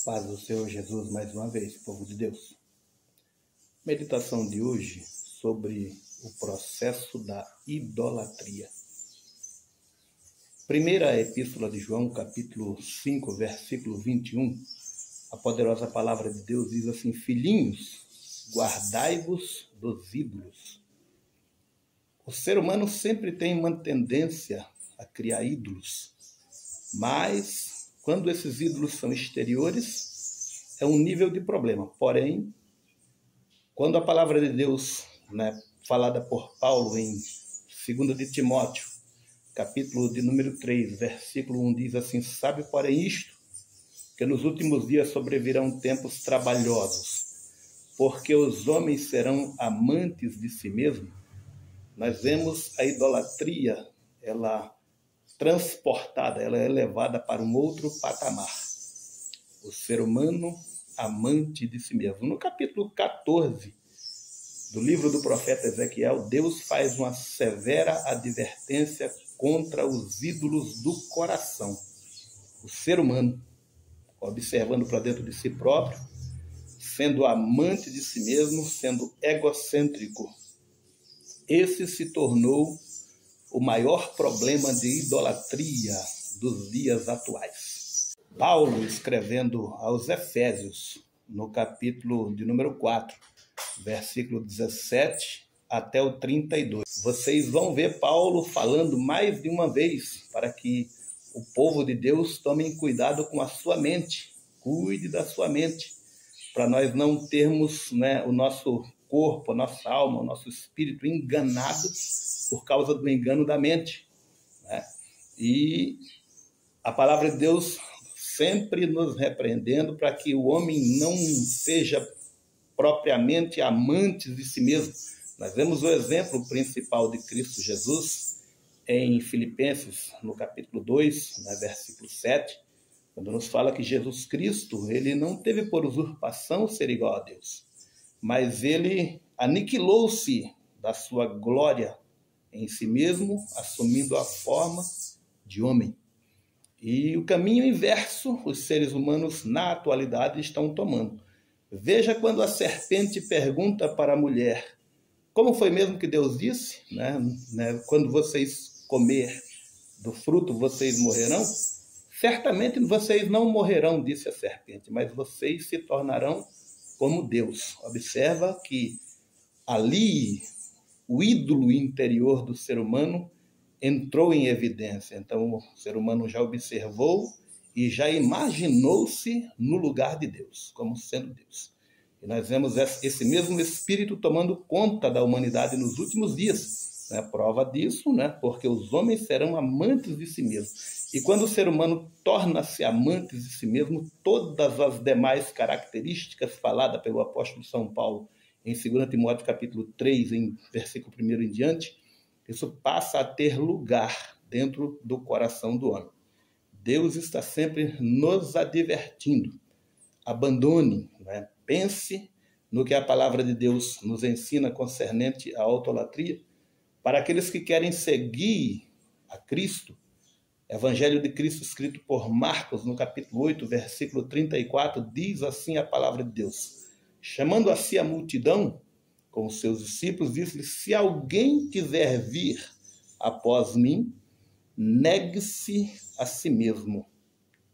Paz do Senhor Jesus mais uma vez, povo de Deus. Meditação de hoje sobre o processo da idolatria. Primeira Epístola de João, capítulo 5, versículo 21, a poderosa palavra de Deus diz assim: filhinhos, guardai-vos dos ídolos. O ser humano sempre tem uma tendência a criar ídolos, mas quando esses ídolos são exteriores, é um nível de problema. Porém, quando a palavra de Deus, falada por Paulo em 2 de Timóteo, capítulo de número 3, versículo 1, diz assim: sabe, porém, isto, que nos últimos dias sobrevirão tempos trabalhosos, porque os homens serão amantes de si mesmos. Nós vemos a idolatria, ela transportada, ela é levada para um outro patamar. O ser humano amante de si mesmo. No capítulo 14 do livro do profeta Ezequiel, Deus faz uma severa advertência contra os ídolos do coração. O ser humano, observando para dentro de si próprio, sendo amante de si mesmo, sendo egocêntrico. Esse se tornou o maior problema de idolatria dos dias atuais. Paulo, escrevendo aos Efésios, no capítulo de número 4, versículo 17 até o 32. Vocês vão ver Paulo falando mais de uma vez para que o povo de Deus tome cuidado com a sua mente, cuide da sua mente, para nós não termos o nosso corpo, a nossa alma, o nosso espírito enganado por causa do engano da mente. E a palavra de Deus sempre nos repreendendo para que o homem não seja propriamente amante de si mesmo. Nós vemos o exemplo principal de Cristo Jesus em Filipenses, no capítulo 2, versículo 7, quando nos fala que Jesus Cristo, ele não teve por usurpação ser igual a Deus, mas ele aniquilou-se da sua glória em si mesmo, assumindo a forma de homem. E o caminho inverso os seres humanos na atualidade estão tomando. Veja quando a serpente pergunta para a mulher: como foi mesmo que Deus disse? Quando vocês comer do fruto, vocês morrerão? Certamente vocês não morrerão, disse a serpente, mas vocês se tornarão como Deus. Observa que ali o ídolo interior do ser humano entrou em evidência. Então o ser humano já observou e já imaginou-se no lugar de Deus, como sendo Deus. E nós vemos esse mesmo espírito tomando conta da humanidade nos últimos dias. Prova disso, porque os homens serão amantes de si mesmos. E quando o ser humano torna-se amante de si mesmo, todas as demais características faladas pelo apóstolo São Paulo em 2 Timóteo capítulo 3, em versículo 1 em diante, isso passa a ter lugar dentro do coração do homem. Deus está sempre nos advertindo. Abandone, pense no que a palavra de Deus nos ensina concernente à autolatria. Para aqueles que querem seguir a Cristo, Evangelho de Cristo escrito por Marcos, no capítulo 8, versículo 34, diz assim a palavra de Deus: chamando a si a multidão com os seus discípulos, disse-lhe: se alguém quiser vir após mim, negue-se a si mesmo,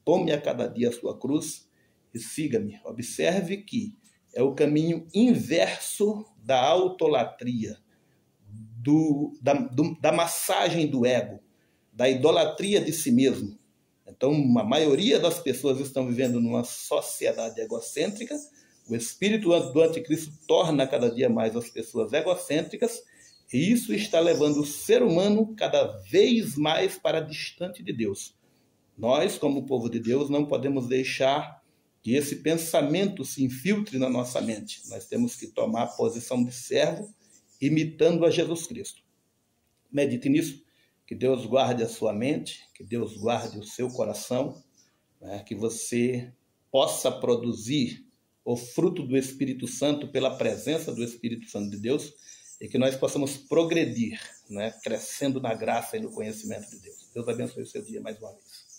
tome a cada dia a sua cruz e siga-me. Observe que é o caminho inverso da autolatria, da massagem do ego, da idolatria de si mesmo. Então, a maioria das pessoas estão vivendo numa sociedade egocêntrica. O espírito do anticristo torna cada dia mais as pessoas egocêntricas, e isso está levando o ser humano cada vez mais para distante de Deus. Nós, como povo de Deus, não podemos deixar que esse pensamento se infiltre na nossa mente. Nós temos que tomar a posição de servo, imitando a Jesus Cristo. Medite nisso, que Deus guarde a sua mente, que Deus guarde o seu coração, que você possa produzir o fruto do Espírito Santo pela presença do Espírito Santo de Deus, e que nós possamos progredir, crescendo na graça e no conhecimento de Deus. Deus abençoe o seu dia mais uma vez.